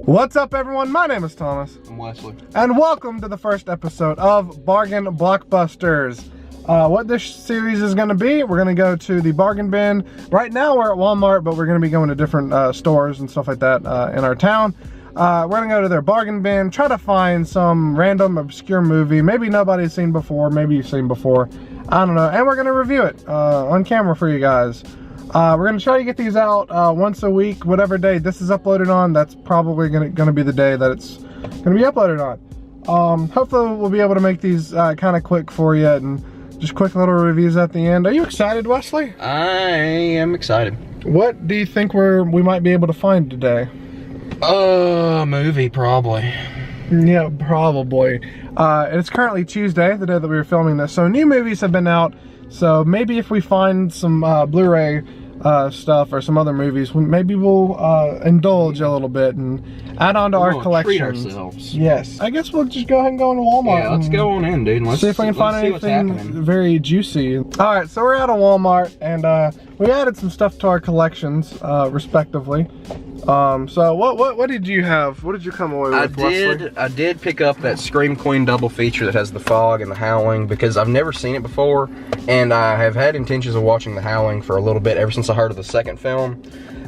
What's up, everyone? My name is Thomas. I'm Wesley. And welcome to the first episode of Bargain Blockbusters. What this series is going to be, we're going to go to the bargain bin. Right now we're at Walmart, but we're going to be going to different stores and stuff like that in our town. We're going to go to their bargain bin, try to find some random obscure movie, maybe nobody's seen before, maybe you've seen before, I don't know, and we're going to review it on camera for you guys. We're going to try to get these out once a week, whatever day this is uploaded on. That's probably going to be the day that it's going to be uploaded on. Hopefully we'll be able to make these kind of quick for you and just quick little reviews at the end. Are you excited, Wesley? I am excited. What do you think we might be able to find today? Movie probably. Yeah, probably. It's currently Tuesday, the day that we were filming this, so new movies have been out. So maybe if we find some Blu-ray stuff or some other movies, maybe we'll indulge a little bit and add on to our collection. Treat ourselves. Yes. I guess we'll just go ahead and go into Walmart. Yeah, let's go on in, dude. Let's see if we can find anything very juicy. Alright, so we're out of Walmart and we added some stuff to our collections, respectively. So what did you have? What did you come away with, Wesley? I did pick up that Scream Queen double feature that has The Fog and The Howling because I've never seen it before, and I have had intentions of watching The Howling for a little bit ever since I heard of the second film.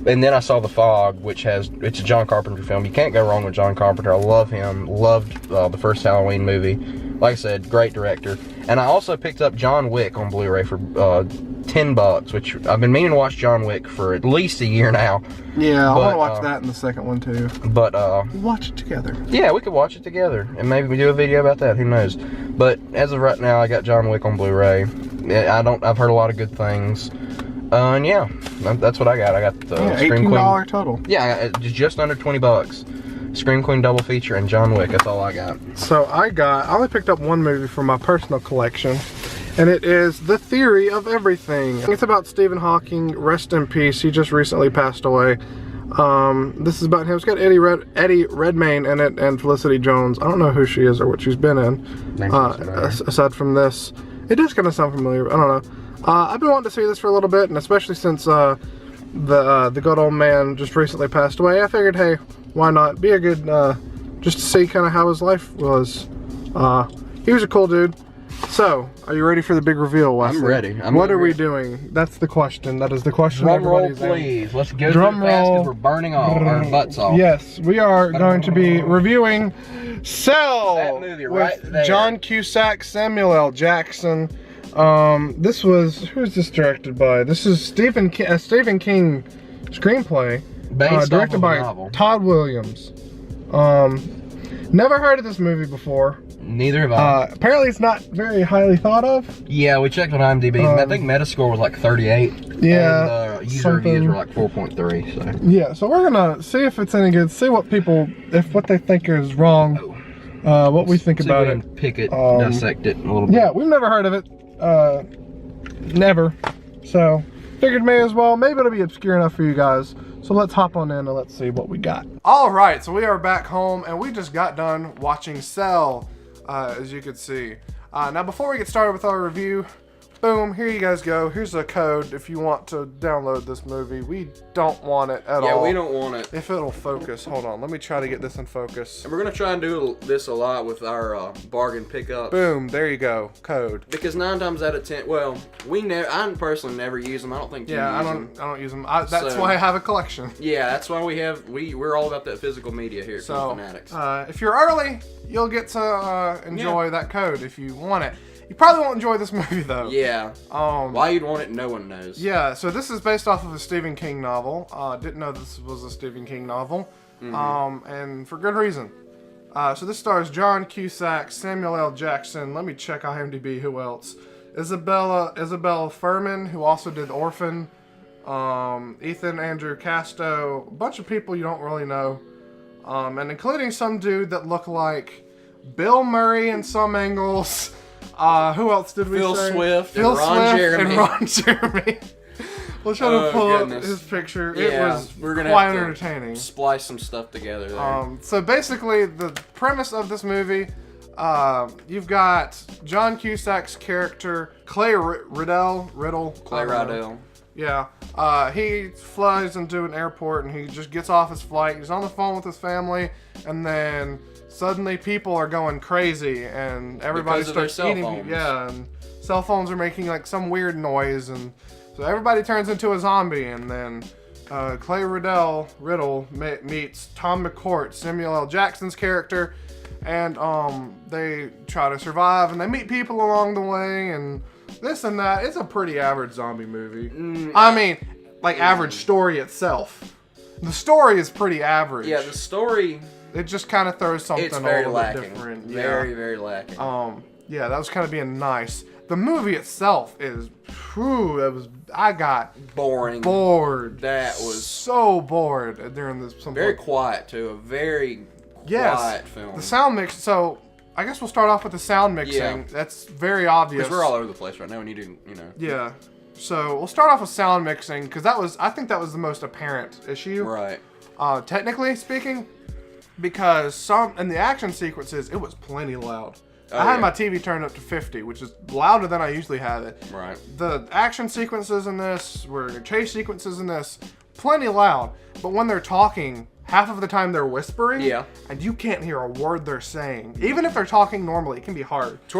And then I saw The Fog, which it's a John Carpenter film. You can't go wrong with John Carpenter. I love him. Loved the first Halloween movie. Like I said, great director. And I also picked up John Wick on Blu-ray for $10, which I've been meaning to watch John Wick for at least a year now. Yeah, I want to watch that in the second one too. But watch it together. Yeah, we could watch it together, and maybe we do a video about that. Who knows? But as of right now, I got John Wick on Blu-ray. I've heard a lot of good things. And yeah, that's what I got. I got the Scream Queen. $18 total. Yeah, just under $20. Scream Queen double feature and John Wick. That's all I got. So I only picked up one movie from my personal collection, and it is The Theory of Everything. It's about Stephen Hawking. Rest in peace. He just recently passed away. This is about him. It's got Eddie Redmayne in it and Felicity Jones. I don't know who she is or what she's been in. Aside from this, it does kind of sound familiar. I don't know. I've been wanting to see this for a little bit, and especially since the good old man just recently passed away, I figured, hey, why not? Be a good, just to see kind of how his life was. He was a cool dude. So, are you ready for the big reveal, Wesley? I'm ready. What are we doing? That's the question. That is the question. Drum roll, please. Let's go drum roll fast because we're burning our butts off. Yes, we are going to be reviewing Cell. That movie right there. John Cusack, Samuel L. Jackson. Who's this directed by? This is Stephen King screenplay. Directed by Todd Williams. Never heard of this movie before. Neither have I. Apparently it's not very highly thought of. Yeah, we checked on IMDb. I think Metascore was like 38. Yeah. And user reviews were like 4.3. So. Yeah, so we're gonna see if it's any good. See what they think is wrong. What we think about it. Pick it, dissect it a little bit. Yeah, we've never heard of it. Never. So figured may as well. Maybe it'll be obscure enough for you guys. So let's hop on in and let's see what we got. All right, so we are back home and we just got done watching Cell, as you can see. Now before we get started with our review, boom, here you guys go. Here's a code if you want to download this movie. We don't want it at all. Yeah, we don't want it. If it'll focus, hold on. Let me try to get this in focus. And we're gonna try and do this a lot with our bargain pickups. Boom, there you go, code. Because 9 times out of 10, well, I personally never use them. I don't think. Yeah, I don't use them. That's why I have a collection. Yeah, that's why we're all about that physical media here at Fanatics. If you're early, you'll get to enjoy that code if you want it. You probably won't enjoy this movie though. Yeah. Why you'd want it, no one knows. Yeah. So this is based off of a Stephen King novel. Didn't know this was a Stephen King novel. And for good reason. So this stars John Cusack, Samuel L. Jackson. Let me check IMDb. Who else? Isabella Furman, who also did Orphan. Ethan Andrew Casto. A bunch of people you don't really know. And including some dude that looked like Bill Murray in some angles. Who else did we say? Phil Swift and Ron Jeremy. We'll try to pull up his picture. Yeah, it was quite entertaining. Splice some stuff together there. So basically, the premise of this movie, you've got John Cusack's character, Clay Riddell. Clay Riddell. Yeah. He flies into an airport and he just gets off his flight. He's on the phone with his family, and then suddenly people are going crazy and everybody starts eating. Yeah, and cell phones are making like some weird noise, and so everybody turns into a zombie. And then Clay Riddle meets Tom McCourt, Samuel L. Jackson's character, and they try to survive, and they meet people along the way, and this and that. It's a pretty average zombie movie. I mean, like average story itself. The story is pretty average. Yeah, the story. It just kind of throws something It's very a little lacking. bit different. Very, very lacking. Yeah, that was kind of being nice. The movie itself is, I got boring. Bored. That was so bored during this. Very quiet too. A very quiet film. The sound mix. So I guess we'll start off with the sound mixing. Yeah. That's very obvious. Because we're all over the place right now. We need to, Yeah. So we'll start off with sound mixing because I think that was the most apparent issue. Right. Technically speaking, because in the action sequences, it was plenty loud. Oh, I had my TV turned up to 50, which is louder than I usually have it. Right. The action sequences in this, chase sequences in this, plenty loud. But when they're talking, half of the time they're whispering. Yeah. And you can't hear a word they're saying. Even if they're talking normally, it can be hard. We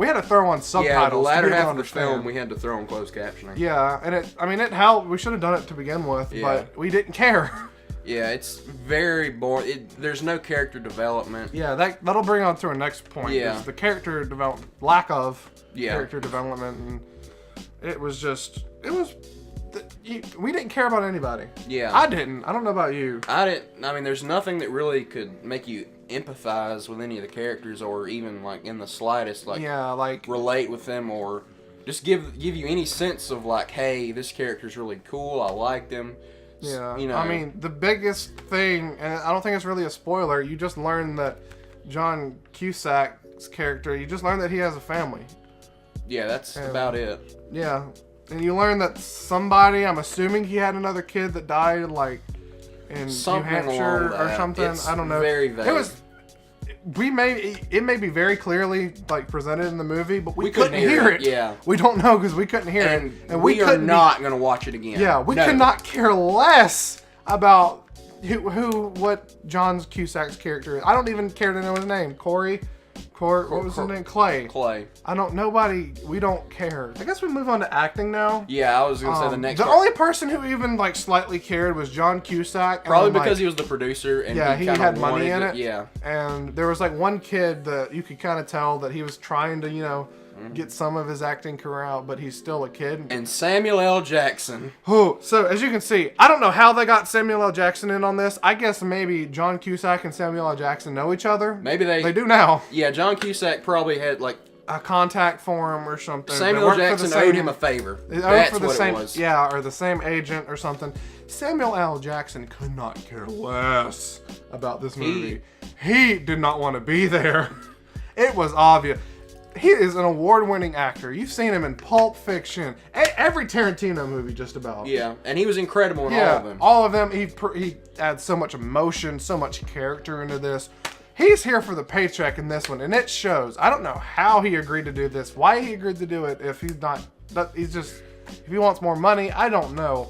had to throw on subtitles. Yeah, the latter half of the understand. film, we had to throw on closed captioning. Yeah, and it helped. We should have done it to begin with, but we didn't care. Yeah, it's very boring. There's no character development. Yeah, that'll bring on to our next point. Yeah. Is the character lack of Yeah. character development, and we didn't care about anybody. Yeah. I didn't. I don't know about you. I didn't. I mean, there's nothing that really could make you empathize with any of the characters, or even like in the slightest, relate with them, or just give you any sense of like, hey, this character's really cool. I like them. Yeah, I mean, the biggest thing, and I don't think it's really a spoiler, you just learn that John Cusack's character, you just learn that he has a family. Yeah, that's about it. Yeah, and you learn that somebody, I'm assuming he had another kid that died, like, in New Hampshire or something. I don't know. Very vague. It may be very clearly like presented in the movie, but we couldn't hear it. Yeah, we don't know because we couldn't hear it, and we are not gonna watch it again. Yeah, we could not care less about what John Cusack's character is. I don't even care to know his name. What was his name? Clay. We don't care. I guess we move on to acting now. Yeah, I was gonna say the next. The only person who even like slightly cared was John Cusack. Probably because he was the producer and he had money in it. Yeah. And there was like one kid that you could kind of tell that he was trying to, get some of his acting career out, but he's still a kid. And Samuel L. Jackson. Oh, so as you can see, I don't know how they got Samuel L. Jackson in on this. I guess maybe John Cusack and Samuel L. Jackson know each other. Maybe they do now. Yeah, John Cusack probably had like a contact for him or something. Samuel L. Jackson owed him a favor. That's what it was. Yeah, or the same agent or something. Samuel L. Jackson could not care less about this movie. He did not want to be there. It was obvious. He is an award-winning actor. You've seen him in Pulp Fiction, every Tarantino movie, just about. Yeah, and he was incredible in all of them. All of them. He adds so much emotion, so much character into this. He's here for the paycheck in this one, and it shows. I don't know how he agreed to do this, why he agreed to do it. If he wants more money, I don't know.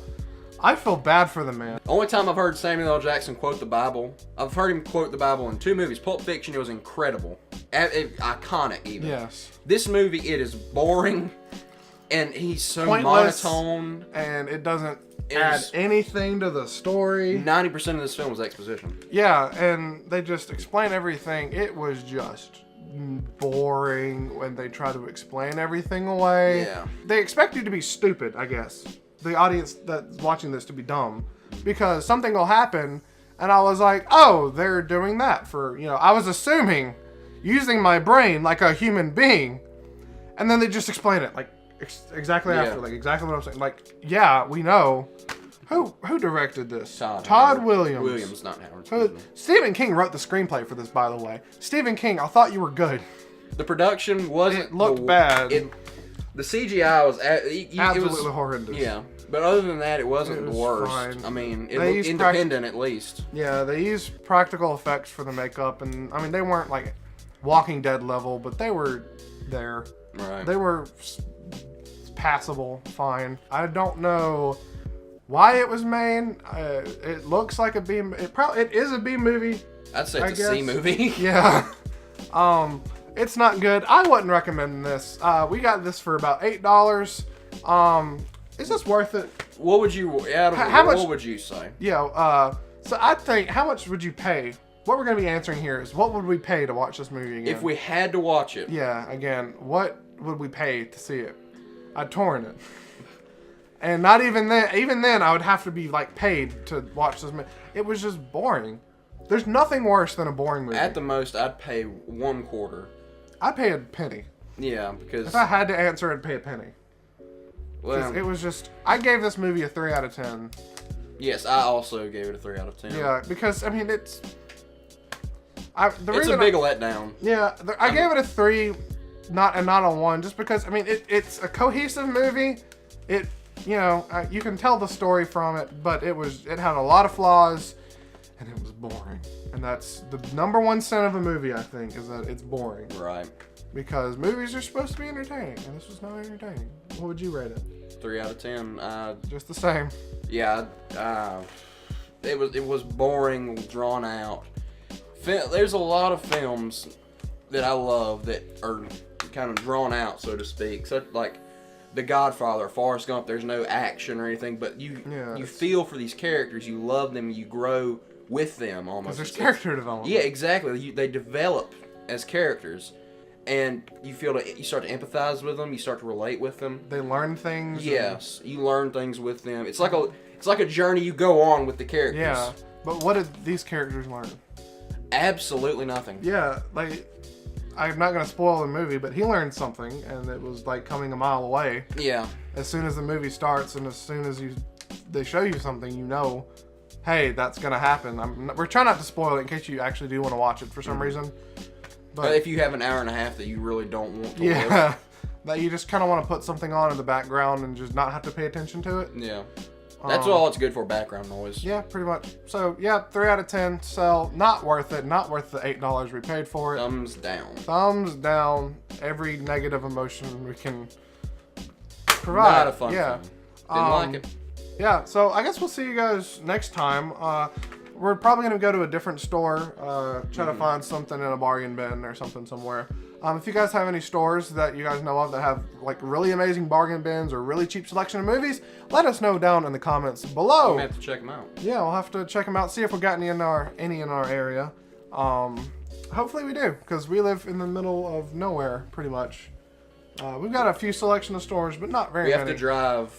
I feel bad for the man. Only time I've heard Samuel L. Jackson quote the Bible, I've heard him quote the Bible in 2 movies. Pulp Fiction, it was incredible. Iconic, even. Yes. This movie, it is boring, and he's so pointless, monotone. And it doesn't add anything to the story. 90% of this film was exposition. Yeah, and they just explain everything. It was just boring when they try to explain everything away. Yeah. They expect you to be stupid, I guess. The audience that's watching this to be dumb. Because something will happen, and I was like, oh, they're doing that for, I was assuming, using my brain like a human being. And then they just explain it, like, exactly after, like, exactly what I'm saying. Like, yeah, we know. Who directed this? Todd Williams. Williams, not Howard. Stephen King wrote the screenplay for this, by the way. Stephen King, I thought you were good. The production wasn't... It looked bad. The CGI was... absolutely horrendous. Yeah. But other than that, it wasn't the worst. Fine. I mean, it looked independent at least. Yeah, they used practical effects for the makeup, and I mean, they weren't like Walking Dead level, but they were there. Right. They were passable, fine. I don't know why it was made. It looks like a B. It is a B movie. I'd say it's a C movie. Yeah. It's not good. I wouldn't recommend this. We got this for about $8. Is this worth it? What would you? What would you say? Yeah. So I think, how much would you pay? What we're going to be answering here is, what would we pay to watch this movie again? If we had to watch it. Yeah, again, what would we pay to see it? I'd torrent it. And not even then, I would have to be like paid to watch this movie. It was just boring. There's nothing worse than a boring movie. At the most, I'd pay $0.25. I'd pay a penny. Yeah, because... If I had to answer, I'd pay a penny. Well, it was just... I gave this movie a 3 out of 10. Yes, I also gave it a 3 out of 10. Yeah, because, I mean, it's... It's a big letdown. Yeah, I gave it a 3, not a 1, just because, I mean, it's a cohesive movie. It, you know, you can tell the story from it, but it had a lot of flaws, and it was boring. And that's the #1 sin of a movie, I think, is that it's boring. Right. Because movies are supposed to be entertaining, and this was not entertaining. What would you rate it? 3 out of 10. Just the same. Yeah. It was boring, drawn out. There's a lot of films that I love that are kind of drawn out, so to speak. So like The Godfather, Forrest Gump. There's no action or anything, but you feel for these characters. You love them. You grow with them almost. Because there's character development. Yeah, exactly. They develop as characters, and you start to empathize with them. You start to relate with them. They learn things. Yes, you learn things with them. It's like a journey you go on with the characters. Yeah, but what did these characters learn? Absolutely nothing. Yeah, like, I'm not going to spoil the movie, but he learned something, and it was like coming a mile away. Yeah. As soon as the movie starts, and as soon as they show you something, you know, hey, that's going to happen. We're trying not to spoil it in case you actually do want to watch it for some reason. But if you have an hour and a half that you really don't want to live, that you just kind of want to put something on in the background and just not have to pay attention to it. Yeah. That's all it's good for, background noise. Yeah, pretty much. So, yeah, 3 out of 10. So, not worth it. Not worth the $8 we paid for it. Thumbs down. Thumbs down. Every negative emotion we can provide. Not a fun film. Didn't like it. Yeah, so I guess we'll see you guys next time. We're probably going to go to a different store, try to find something in a bargain bin or something somewhere. If you guys have any stores that you guys know of that have like really amazing bargain bins or really cheap selection of movies, let us know down in the comments below. We have to check them out. Yeah, we'll have to check them out, see if we got any in our area. Hopefully we do, because we live in the middle of nowhere, pretty much. We've got a few selection of stores, but not very many. We have to drive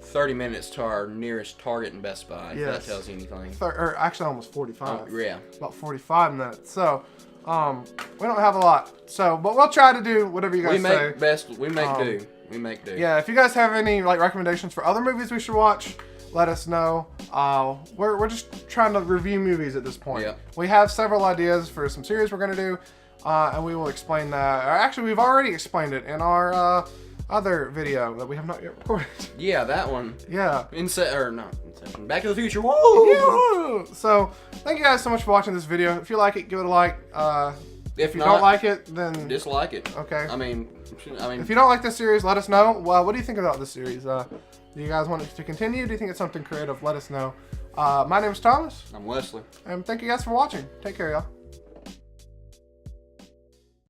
30 minutes to our nearest Target and Best Buy, if that tells you anything. Or actually almost 45. Oh, yeah. About 45 minutes. So, we don't have a lot. So, but we'll try to do whatever you guys say. We make do. We make do. Yeah, if you guys have any like recommendations for other movies we should watch, let us know. We're just trying to review movies at this point. Yep. We have several ideas for some series we're going to do, and we will explain that. Or actually, we've already explained it in our other video that we have not yet recorded. Yeah, that one. Yeah. Inception. Back to the Future. Woo! Yeah. So, thank you guys so much for watching this video. If you like it, give it a like. If you don't like it, then dislike it. Okay. I mean, if you don't like this series, let us know. Well, what do you think about this series? Do you guys want it to continue? Do you think it's something creative? Let us know. My name is Thomas. I'm Wesley. And thank you guys for watching. Take care, y'all.